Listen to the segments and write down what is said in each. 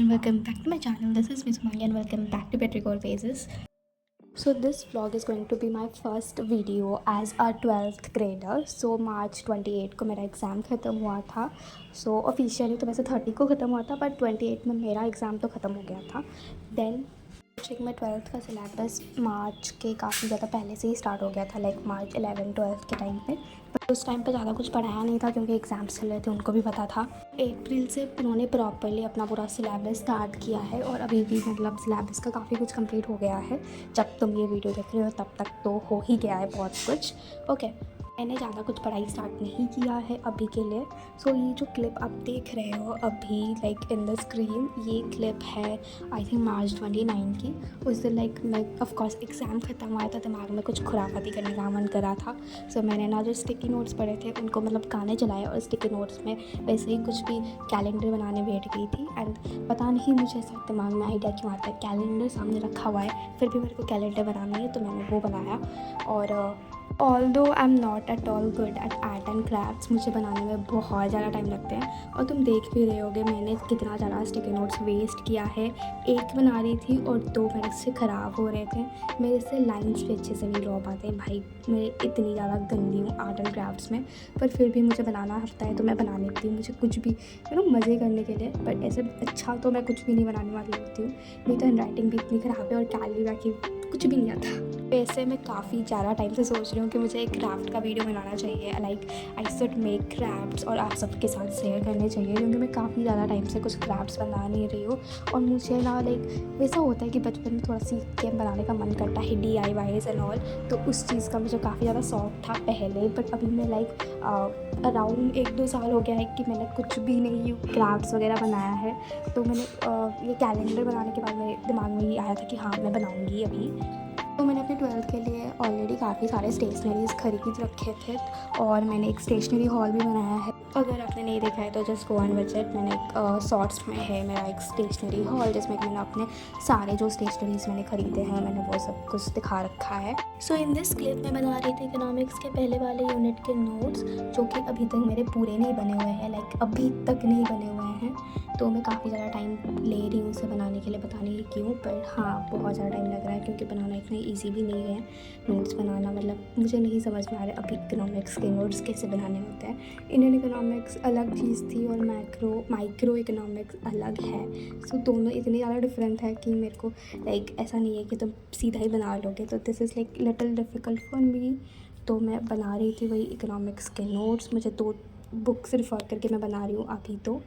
and welcome back to my channel. This is Miss Maya and welcome back to Petrichor Phases. So this vlog is going to be my first video as a 12th grader. So March 28 को मेरा exam ख़त्म हुआ था. So officially तो वैसे 30 को ख़त्म हुआ था, बट 28 में मेरा एग्ज़ाम तो ख़त्म हो गया था. देन मैं 12th का सिलेबस मार्च के काफ़ी ज़्यादा पहले से ही स्टार्ट हो गया था, लाइक मार्च 11-12 के टाइम पे. बट उस टाइम पे ज़्यादा कुछ पढ़ाया नहीं था क्योंकि एग्ज़ाम्स चल रहे थे, उनको भी पता था. अप्रैल से उन्होंने प्रॉपरली अपना पूरा सिलेबस स्टार्ट किया है और अभी भी मतलब सिलेबस का काफ़ी कुछ कंप्लीट हो गया है. जब तुम ये वीडियो देख रहे हो तब तक तो हो ही गया है बहुत कुछ. ओके, मैंने ज़्यादा कुछ पढ़ाई स्टार्ट नहीं किया है अभी के लिए. सो ये जो क्लिप आप देख रहे हो अभी लाइक इन द स्क्रीन, ये क्लिप है आई थिंक मार्च 29 की. उस दिन लाइक मैं ऑफकोर्स एग्ज़ाम ख़त्म हुआ था, दिमाग में कुछ खुराफाती करने का मन करा था. सो मैंने ना जो स्टिकी नोट्स पढ़े थे उनको मतलब गाने चलाए और स्टिकी नोट्स में वैसे ही कुछ भी कैलेंडर बनाने बैठ गई थी. एंड पता नहीं मुझे ऐसा दिमाग में आइडिया क्यों आता है, कैलेंडर सामने रखा हुआ है फिर भी मेरे को कैलेंडर बनाना है, तो मैंने वो बनाया. और although I am not at all good at art and crafts, मुझे बनाने में बहुत ज़्यादा टाइम लगते हैं. और तुम देख भी रहे होगे मैंने कितना ज़्यादा स्टिकी नोट्स वेस्ट किया है. एक बना रही थी और दो मेरे से ख़राब हो रहे थे. मेरे से लाइन्स भी अच्छे से नहीं ड्रॉ पाते भाई, मैं इतनी ज़्यादा गंदी हूँ आर्ट एंड क्राफ्ट्स में. पर फिर भी मुझे बनाना हफ्ता है तो मैं बना लेती हूँ, मुझे कुछ भी मज़े करने के लिए. बट ऐसे अच्छा तो मैं कुछ भी नहीं बनाने वाली होती हूँ. मेरी तो हैंड राइटिंग भी इतनी ख़राब है और कैलीग्राफी कुछ भी नहीं आता. वैसे मैं काफ़ी ज़्यादा टाइम से सोच रही हूँ कि मुझे एक क्राफ्ट का वीडियो बनाना चाहिए, like I should make crafts और आप सबके साथ शेयर करने चाहिए, क्योंकि मैं काफ़ी ज़्यादा टाइम से कुछ क्राफ्ट्स बना नहीं रही हूँ. और मुझे ना लाइक वैसा होता है कि बचपन में थोड़ा सीख के बनाने का मन करता है, DIYs एंड ऑल. तो उस चीज़ का मुझे काफ़ी ज़्यादा शौक था पहले. बट अभी मैं लाइक अराउंड 1-2 साल हो गया है कि मैंने कुछ भी नहीं क्राफ्ट्स वगैरह बनाया है. तो मैंने ये कैलेंडर बनाने के बाद मेरे दिमाग में ये आया था कि हाँ मैं बनाऊँगी अभी. तो मैंने अपने 12th के लिए ऑलरेडी काफ़ी सारे स्टेशनरीज़ खरीद रखे थे और मैंने एक स्टेशनरी हॉल भी बनाया है. अगर आपने नहीं देखा है तो just go and watch it. मैंने एक शॉर्ट्स में है मेरा एक स्टेशनरी हॉल जिसमें मैंने अपने सारे जो स्टेशनरीज़ मैंने ख़रीदे हैं मैंने वो सब कुछ दिखा रखा है. सो इन दिस क्लिप में बना रही थी इकोनॉमिक्स के पहले वाले यूनिट के नोट्स, जो कि अभी तक मेरे पूरे नहीं बने हुए हैं, लाइक अभी तक नहीं बने हुए हैं. तो मैं काफ़ी ज़्यादा टाइम ले रही हूँ उसे बनाने के लिए, पता नहीं क्यों, पर हाँ बहुत ज़्यादा टाइम लग रहा है क्योंकि बनाना इतना ईजी भी नहीं है नोट्स बनाना. मतलब मुझे नहीं समझ में आ रहा अभी इकोनॉमिक्स के नोट्स कैसे बनाने होते हैं. इंडियन इकोनॉमिक्स अलग चीज़ थी और माइक्रो इकोनॉमिक्स अलग है. सो दोनों इतनी ज़्यादा डिफरेंट है कि मेरे को लाइक ऐसा नहीं है कि तुम सीधा ही बना लोगे. तो this is like little difficult for me. तो मैं बना रही थी वही इकोनॉमिक्स के नोट्स, मुझे 2 बुक्स रिफ़र करके मैं बना रही हूँ अभी तो.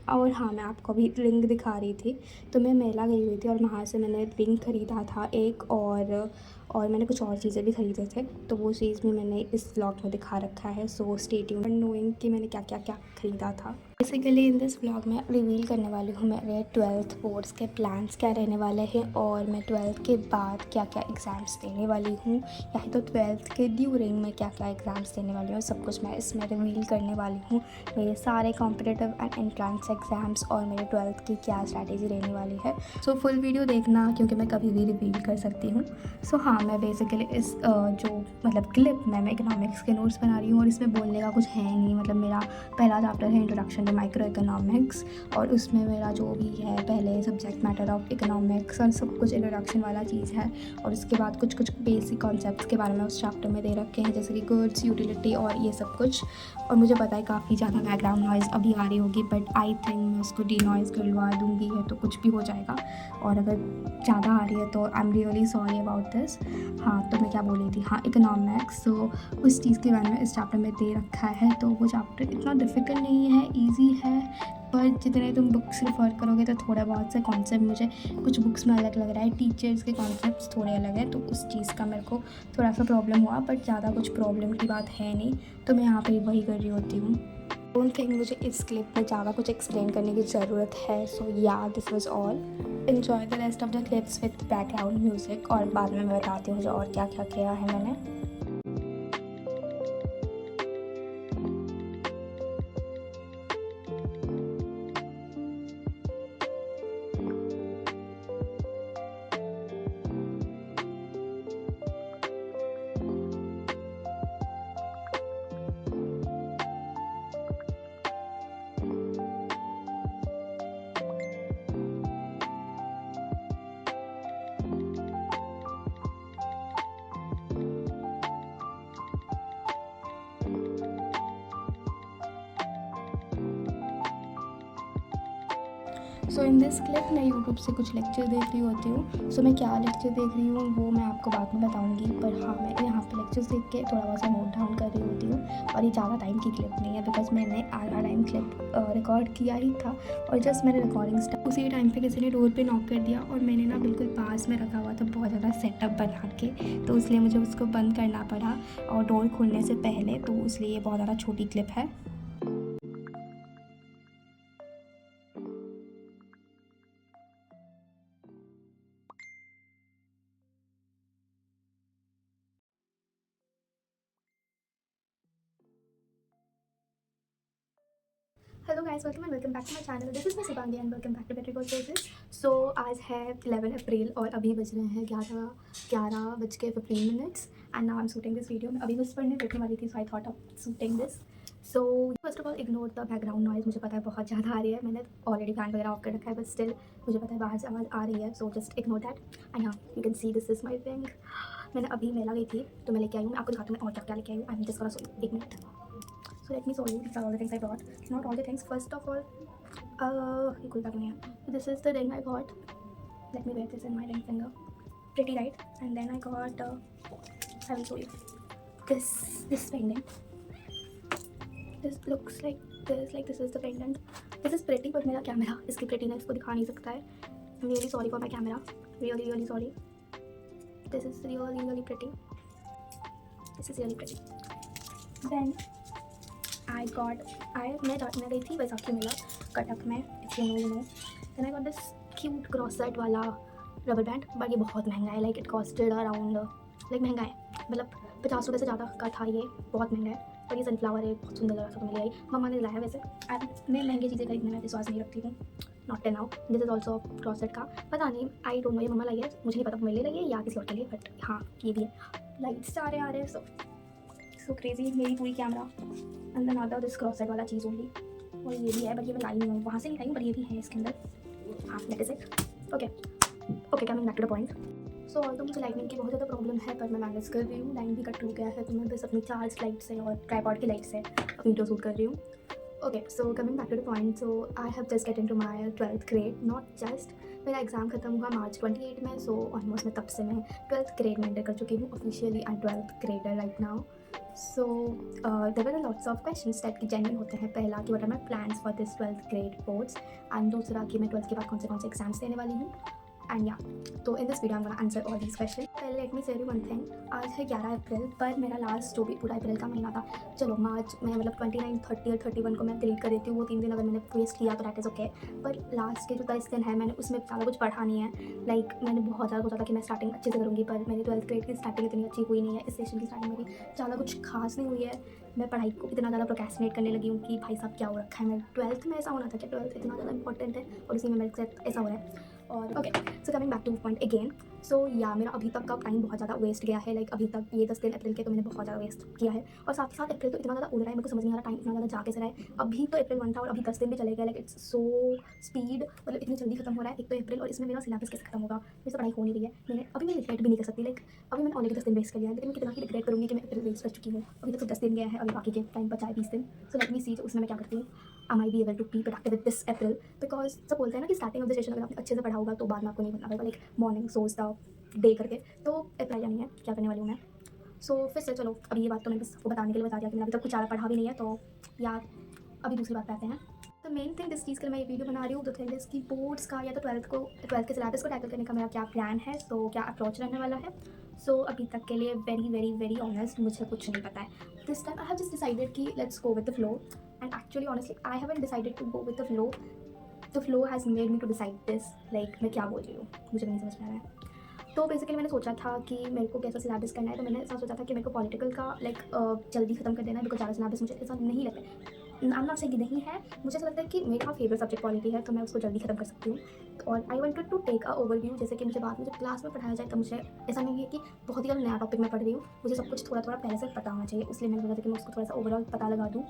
और हाँ, मैं आपको अभी रिंग दिखा रही थी. तो मैं मेला गई हुई थी और वहाँ से मैंने रिंग ख़रीदा था एक, और मैंने कुछ और चीज़ें भी ख़रीदे थे. तो वो चीज़ भी मैंने इस व्लॉग में दिखा रखा है. सो स्टे ट्यून्ड नोइंग कि मैंने क्या क्या ख़रीदा था. बेसिकली इन दिस व्लॉग में रिवील करने वाली हूँ मेरे 12th बोर्ड्स के प्लान्स क्या रहने वाले हैं और मैं 12th के बाद क्या क्या एग्ज़ाम्स देने वाली हूँ, या तो 12th के ड्यूरिंग में क्या क्या एग्ज़ाम्स देने वाली हूँ, सब कुछ मैं इसमें रिवील करने वाली हूँ. मेरे सारे कॉम्पिटिटिव एंड एंट्रेंस एग्ज़ाम्स और मेरे 12th की क्या स्ट्रैटेजी रहने वाली है. सो फुल वीडियो देखना क्योंकि मैं कभी भी रिवील कर सकती हूँ. सो हाँ, मैं बेसिकली इस जो मतलब क्लिप में मैं इकोनॉमिक्स के नोट्स बना रही हूँ और इसमें बोलने का कुछ है नहीं. मतलब मेरा पहला चैप्टर है इंट्रोडक्शन टू माइक्रो इकोनॉमिक्स और उसमें मेरा जो भी है पहले सब्जेक्ट मैटर ऑफ इकोनॉमिक्स और सब कुछ इंट्रोडक्शन वाला चीज़ है. और उसके बाद कुछ कुछ बेसिक कॉन्सेप्ट्स के बारे में उस चैप्टर में दे रखे हैं, जैसे कि गुड्स, यूटिलिटी और ये सब कुछ. और मुझे पता है काफ़ी ज़्यादा बैकग्राउंड नॉइज़ अभी आ रही होगी, बट आई थिंक मैं उसको डीनॉइज़ करवा दूँगी है तो कुछ भी हो जाएगा. और अगर ज़्यादा आ रही है तो I am really sorry about this. हाँ, तो मैं क्या बोल रही थी, हाँ इकोनॉमिक्स. तो उस चीज़ के बारे में इस चैप्टर में दे रखा है. तो वो चैप्टर इतना डिफ़िकल्ट नहीं है, ईजी है. पर जितने तुम बुक्स रेफ़र करोगे तो थोड़ा बहुत से कॉन्सेप्ट मुझे कुछ बुक्स में अलग लग रहा है, टीचर्स के कॉन्सेप्ट्स थोड़े अलग हैं. तो उस चीज़ का मेरे को थोड़ा सा प्रॉब्लम हुआ, बट ज़्यादा कुछ प्रॉब्लम की बात है नहीं. तो मैं यहाँ पे वही कर रही होती हूँ. डोंट थिंक मुझे इस क्लिप में ज़्यादा कुछ एक्सप्लेन करने की ज़रूरत है. सो या this was all. Enjoy the rest of the clips with background music और बाद में मैं बताती हूँ मुझे और क्या क्या किया है मैंने. सो इन दिस क्लिप मैं यूट्यूब से कुछ लेक्चर देख रही होती हूँ। सो मैं क्या लेक्चर देख रही हूँ वो मैं आपको बाद में बताऊँगी, पर हाँ मैं यहाँ पे लेक्चर्स देख के थोड़ा बहुत सा नोट डाउन कर रही होती हूँ। और ये ज़्यादा टाइम की क्लिप नहीं है बिकॉज मैंने आधा टाइम क्लिप रिकॉर्ड किया ही था और जस्ट मैंने रिकॉर्डिंग स्टार्ट उसी टाइम पे किसी ने डोर पे नॉक कर दिया और मैंने ना बिल्कुल पास में रखा हुआ था बहुत ज़्यादा सेटअप बना के, तो इसलिए मुझे उसको बंद करना पड़ा और डोर खोलने से पहले, तो इसलिए ये बहुत ज़्यादा छोटी क्लिप है। Hello guys, welcome and welcome back to my channel. This is me Shivangi and welcome back to better goal places. So आज है 11 अप्रैल और अभी बज रहे हैं 11:15 and now I am shooting this video. मैं अभी बस पढ़ने बैठने वाली थी, so I thought of shooting this. So first of all ignore the background noise. मुझे पता है बहुत ज़्यादा आ रही है, मैंने ऑलरेडी फैन वगैरह ऑफ कर रखा है, बट स्टिल मुझे पता है बाहर से आवाज़ आ रही है, so just ignore that. And हाँ, you can see this is my ring. मैंने अभी मेला गई थी तो मैं लेके आई हूँ, मैं आपको दिखाती हूँ मैं और क्या क्या लेके आई हूँ। आई एम जस्ट फॉर एक minute. So let me show you. These are all the things I brought. Not all the things. First of all, ये खुलता क्यों नहीं है? This is the ring I got. Let me wear this in my ring finger. Pretty, right? And then I got. I will show you. This pendant. This looks like this. Like this is the pendant. This is pretty, but मेरा camera इसकी prettiness को दिखा नहीं सकता है. I'm really sorry for my camera. Really, really sorry. This is really, really pretty. This is really pretty. Then मैं गई थी बैसाखी मेला कटक में, if you know. Then I got this cute cross set वाला रबर बैंड, बट ये बहुत महंगा है। Like it costed around, like महंगा है, मतलब 50 रुपये से ज़्यादा का था, ये बहुत महंगा है। पर ये सनफ्लावर है, बहुत सुंदर लगा था तो मैं ले आई। मम्मा ने लाया। वैसे मैं महंगी चीज़ें खरीदने में विश्वास नहीं रखती हूँ, not till now. This is also cross set का, पता नहीं, आई डोंट नो, ये मम्मा लाई है, मुझे नहीं पता मेरे लिए लाई है या किसी और के लिए, बट हाँ ये भी है। लाइट्स आ रहे हैं सो क्रेजी। मेरी पूरी camera and then other this cross set वाला चीज़ ओनली, और ये भी है, बट ये मैं लाई नहीं हूँ, वहाँ से नहीं लाई हूँ, पर ये भी है इसके अंदर। हाँ that is it. Okay coming back to the point. So और तो मुझे लाइटनिंग की बहुत ज़्यादा प्रॉब्लम है, पर मैं मैनेज कर रही हूँ। लाइन भी कट हो गया है तो मैं बस अपनी चार्ज लाइट से और ट्राइपॉड की लाइट से वीडियो शूट कर रही हूँ। Okay so coming back to the point. So I have just get in to my 12th grade. Not just, मेरा एग्ज़ाम खत्म हुआ मार्च 28 में, सो ऑलमोस्ट मैं तब से मैं 12th ग्रेड में एंटर कर चुकी हूँ officially. I am 12th grader right now. So there were lots of questions type के जेन्युइन होते हैं। पहला कि what are my plans for this 12th grade boards, and दूसरा कि मैं 12th के बाद कौन से एग्जाम्स देने वाली हूँ। एंड या तो in this video I am gonna answer all these question. पहले let me tell you one thing. आज है 11 अप्रैल, पर मेरा लास्ट जो भी पूरा अप्रैल का महीना था, चलो मार्च में मतलब 29, 30 और 31 को मैं डिलीट कर देती हूँ, वो 3 दिन अगर मैंने वेस्ट किया तो दैट इज़ ओके। पर लास्ट के जो 10 दिन है मैंने उसमें ज़्यादा कुछ पढ़ा नहीं है। लाइक मैंने बहुत ज़्यादा सोचा था कि मैं स्टार्टिंग अच्छे से करूँगी, पर मेरी 12th ग्रेड की स्टार्टिंग इतनी अच्छी हुई नहीं है। इस सेशन की स्टार्टिंग मेरी ज़्यादा कुछ खास नहीं हुई है। मैं पढ़ाई को इतना ज़्यादा प्रोक्रेस्टिनेट करने लगी हूँ कि भाई साहब क्या हो रखा है। मेरे 12th में ऐसा होना था कि 12th इतना ज़्यादा इंपॉर्टेंट है और इसी में मेरे साथ ऐसा हो रहा है। और okay so coming back to point again. So या मेरा अभी तक का टाइम बहुत ज़्यादा वेस्ट गया है। लाइक अभी तक ये 10 दिन अप्रैल के तो मैंने बहुत ज़्यादा वेस्ट किया है, और साथ ही साथ अप्रैल तो इतना ज़्यादा उड़ रहा है, मेरे को समझ नहीं आ रहा टाइम इतना ज़्यादा जा कैसे रहा है। अभी तो अप्रैल 1 था और अभी 10 दिन भी चले गए। लाइक इट्स सो स्पीड, मतलब इतनी जल्दी खत्म हो रहा है। एक तो अप्रैल, और इसमें मेरा सिलेबस कैसे खत्म होगा, मेरे से पढ़ाई हो नहीं रही है। मैंने अभी मैं रिग्रेट भी नहीं कर सकती। लाइक अभी मैंने ऑलरेडी 10 दिन वेस्ट कर लिया है, लेकिन मैं कितना ही रिग्रेट करूँगी कि मैं अप्रैल वेस्ट कर चुकी हूँ। अभी तक तो 10 दिन गया है, अभी बाकी के टाइम बचा है 20 दिन। सो लेट मी सी उसमें मैं क्या करती हूँ। am I be able to be productive with this April? Because सब बोलते हैं ना कि स्टार्टिंग ऑफ द सेशन अगर आपने अच्छे से पढ़ा होगा तो बाद में आपको नहीं बनना पड़ेगा। Like morning shows the day करके, तो अप्लाई नहीं है क्या करने वाली हूँ मैं। सो फिर से चलो, अभी ये बात तो मैंने बस आपको बताने के लिए बता दिया कि मैंने अभी तक कुछ ज़्यादा पढ़ा भी नहीं है, तो यार अभी दूसरी बात पे आते हैं। तो मेन थिंग जिस चीज़ के लिए मैं ये वीडियो बना रही हूँ, तो थिंग इसकी बोर्ड्स का या तो 12th के सिलेबस को टैकल करने का मेरा क्या प्लान है, सो क्या अप्रोच रहने वाला है। सो अभी तक के लिए वेरी वेरी वेरी ऑनेस्ट मुझे कुछ नहीं पता है। This time I have just decided कि let's go with the flow, and actually honestly I haven't decided to go with the flow has made me to decide this. Like मैं क्या बोल रही हूँ मुझे नहीं समझ में आ रहा है। तो बेसिकली मैंने सोचा था कि मेरे को कैसा सिलेबस करना है, तो मैंने ऐसा सोचा था कि मेरे को पॉलिटिकल का लाइक जल्दी खत्म कर देना है, बिकॉज ज़्यादा सिलेबस मुझे ऐसा नहीं लगता है। आई एम नॉट सेइंग कि नहीं है, मुझे ऐसा लगता है कि मेरा फेवरेट सब्जेक्ट पॉलिटी है, तो मैं उसको जल्दी खत्म कर सकती हूँ। और I wanted to take a overview, जैसे कि मुझे बाद में जब क्लास में पढ़ाया जाए तो मुझे ऐसा नहीं है कि बहुत ही ज़्यादा नया टॉपिक मैं पढ़ रही हूँ, मुझे सब कुछ थोड़ा थोड़ा पहले से पता होना चाहिए। इसलिए मैंने सोचा था कि मैं उसको थोड़ा सा ओवरऑल पता लगा दूँ।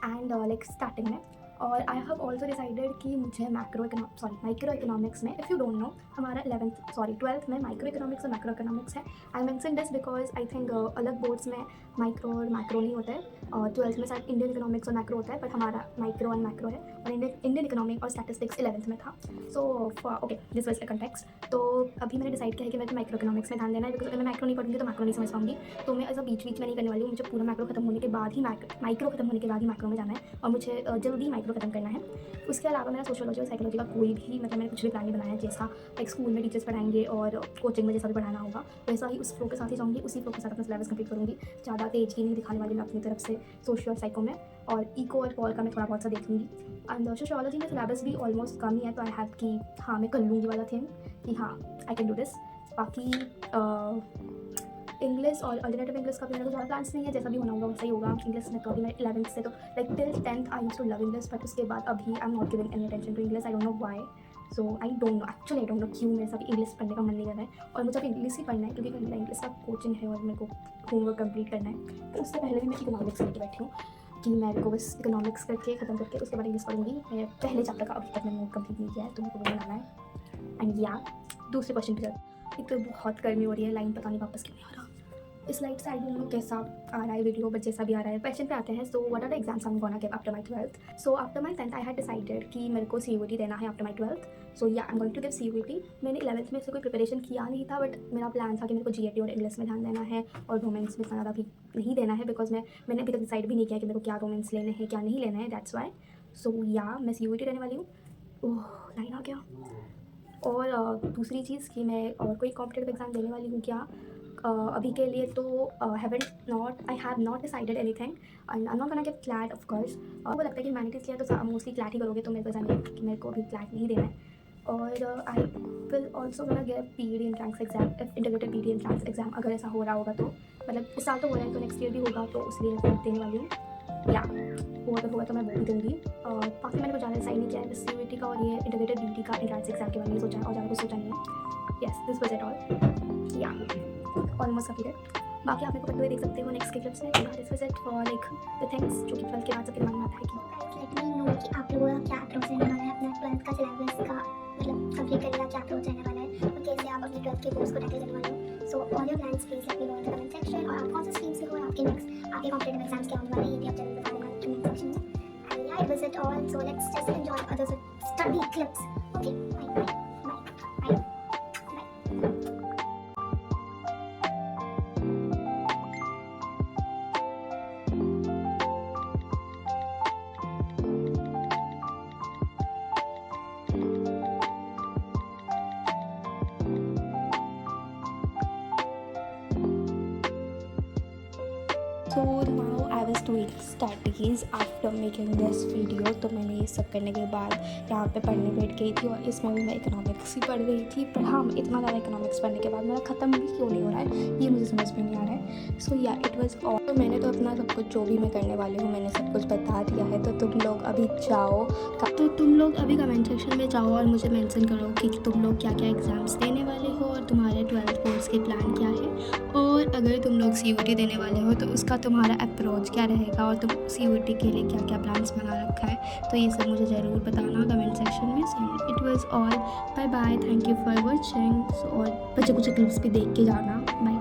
एंड लाइक स्टार्टिंग में और आई हैव ऑल्सो डिसाइडेड कि मुझे माइक्रो इकोनॉमिक्स में, इफ़ यू डोंट नो, हमारा 12th में माइक्रो इकोनॉमिक्स और मैक्रो इकोनॉमिक्स है। I mention this because I think अलग बोर्ड्स में माइक्रो और मैक्रो नहीं होता है, और 12th में शायद इंडियन इकोनॉमिक्स और मैक्रो होता है, बट हमारा माइक्रो एंड मैक्रो है, और इंडियन इकोनॉमिक और स्टैटिस्टिक्स 11th में था। So okay, this was the context. तो अभी मैंने डिसाइड किया है कि मेरे को माइक्रो इकोनॉमिक्स में ध्यान देना है, बिकॉज अगर मैं मैक्रो नहीं पढ़ूंगी तो मैक्रो नहीं समझ पाऊंगी। तो मैं ऐसा बीच में नहीं करने वाली हूँ, मुझे पूरा मैक्रो खत्म होने के बाद ही माइक्रो खत्म होने के बाद ही मैक्रो में जाना है, और मुझे जल्दी माइक्रो खत्म करना है। उसके अलावा मेरा सोशियोलॉजी और साइकोलॉजी का कोई भी, मतलब मैंने कुछ भी प्लान नहीं बनाया है। जैसा एक स्कूल में टीचर्स पढ़ाएंगे और कोचिंग में जैसा भी पढ़ाना होगा वैसा ही उस फ्लो के साथ ही जाऊँगी, उसी फ्लो के साथ अपना सिलेबस कंप्लीट करूँगी। ज़्यादा तेज की नहीं दिखाने वाली मैं अपनी तरफ से सोशल और साइको में, और इको और पॉल का मैं थोड़ा बहुत सा देख लूँगी। एंड सोशियोलॉजी में सिलेबस भी ऑलमोस्ट कम ही है, तो आई हैव कि हाँ मैं कर लूँगी वाला थिंग कि हाँ आई कैन डू दिस। बाकी इंग्लिश और अल्टरनेटिव इंग्लिश का भी मेरे को ज़्यादा प्लान्स नहीं है, जैसा भी होना होगा वैसा ही होगा। इंग्लिश में तो अभी मैं 11th से, तो like till 10th I used to love English, but उसके बाद अभी I am not giving any attention to English. I don't know why, so I don't know, actually I don't know क्यों मेरे साथ इंग्लिश पढ़ने का मन नहीं कर रहा है। और मुझे अब इंग्लिश ही पढ़ना है क्योंकि मेरा इंग्लिश का कोचिंग है और मेरे को होमवर्क कंप्लीट करना है। तो उससे पहले भी मैं इकोनॉमिक्स लेके बैठी हूँ कि मेरे को बस इकोनॉमिक्स करके ख़त्म करके उसके बाद इंग्लिश पढ़ूंगी। मैं पहले चैप्टर का अभी तक मैंने कंप्लीट नहीं किया है, तो मेरे को वो बनाना है। एंड या दूसरे क्वेश्चन पे जाते। एक तो बहुत गर्मी हो रही है, लाइन पता नहीं वापस क्यों नहीं आ रहा इस लाइट से। आई डोंट नो कैसा आ रहा है वीडियो, बट जैसा भी आ रहा है। क्वेश्चन पे आते हैं। So what are the exams I am gonna give after my 12th? So after my 10th I had decided कि मेरे को CUET देना है आफ्टर माय 12th। सो या I am going to give CUET। मैंने 11th में से कोई प्रिपरेशन किया नहीं था, बट मेरा प्लान था कि मेरे को GAT और इंग्लिश में ध्यान देना है, और रोमेंस में इतना ज़्यादा भी नहीं देना है, बिकॉज मैंने अभी तक डिसाइड भी नहीं किया कि मेरे को क्या रोमेंस लेने हैं क्या नहीं लेना है। That's why. सो या मैं CUET देने वाली हूँ। ओह लाइन आ गया। और दूसरी चीज़ कि मैं और कोई कॉम्पिटेटिव एग्ज़ाम देने वाली हूँ क्या, अभी के लिए तो I have not decided anything, and I am not gonna give CLAT of course. और वो लगता है कि ह्यूमैनिटीज़ लिया तो मोस्टली क्लैट ही करोगे, तो मेरे को ऐसा नहीं है कि मेरे को अभी क्लैट नहीं देना है। और I will also gonna give PED entrance exam, integrated PED entrance exam, अगर ऐसा हो रहा होगा तो। मतलब इस साल तो हो रहा है, तो नेक्स्ट ईयर भी होगा, तो उसलिए मैं देने वाली हूँ। या वो अगर होगा तो मैं वो भी दूँगी। और बाकी मैंने कुछ ज़्यादा डिसाइड नहीं किया है, बस CUET का और ये इंटीग्रेटेड BED का एंट्रेंस एग्जाम के बारे में सोचा है, और ज़्यादा कुछ सोचा नहीं है। Yes, this was it all. या ऑलमोस्ट कंप्लीटेड। बाकी आप मेरे को पढ़ते हुए देख सकते हो नेक्स्ट के क्लिप्स में। This was it for like the things जो कि 12th के बाद सबके दिमाग में आता है कि लेट मी नो कि आप लोगों का क्या अप्रोच रहने वाला है अपना 12th का सिलेबस का, मतलब कंप्लीट करने का क्या अप्रोच रहने वाला है, और कैसे आप अपने 12th के कोर्स को टैकल करने वाले हो। So all your plans please let me know in the comment section, और आप कौन से स्ट्रीम से हो, आपके कॉम्पिटेटिव एग्जाम्स क्या होने वाले हैं, ये भी आप जरूर बता देना कमेंट सेक्शन में। एंड या it was it all. So let's just enjoy other study clips. Okay, bye bye bye bye. So now I was doing studies after making this video. तो मैंने ये सब करने के बाद यहाँ पे पढ़ने बैठ गई थी, और इसमें भी मैं इकोनॉमिक्स ही पढ़ रही थी। पर हाँ, इतना ज़्यादा इकोनॉमिक्स पढ़ने के बाद मेरा ख़त्म भी क्यों नहीं हो रहा है ये मुझे समझ में नहीं आ रहा है। सो या इट वाज ऑल। तो मैंने तो अपना सब कुछ जो भी मैं करने वाली हूँ मैंने सब कुछ बता दिया है। तो तुम लोग अभी जाओ, तो तुम लोग अभी कमेंट सेक्शन में जाओ और मुझे मेंशन करो कि तुम लोग क्या क्या एग्ज़ाम्स देने वाले हो, और तुम्हारे 12th कोर्स के प्लान क्या है, और अगर तुम लोग CUET देने वाले हो तो उसका तुम्हारा अप्रोच क्या रहेगा, और तुम CUET के लिए क्या क्या प्लान्स बना रखा है। तो ये सब मुझे ज़रूर बताना कमेंट सेक्शन में। So it was all, bye bye, thank you for watching. और बच्चे कुछ क्लिप्स भी देख के जाना। बाय।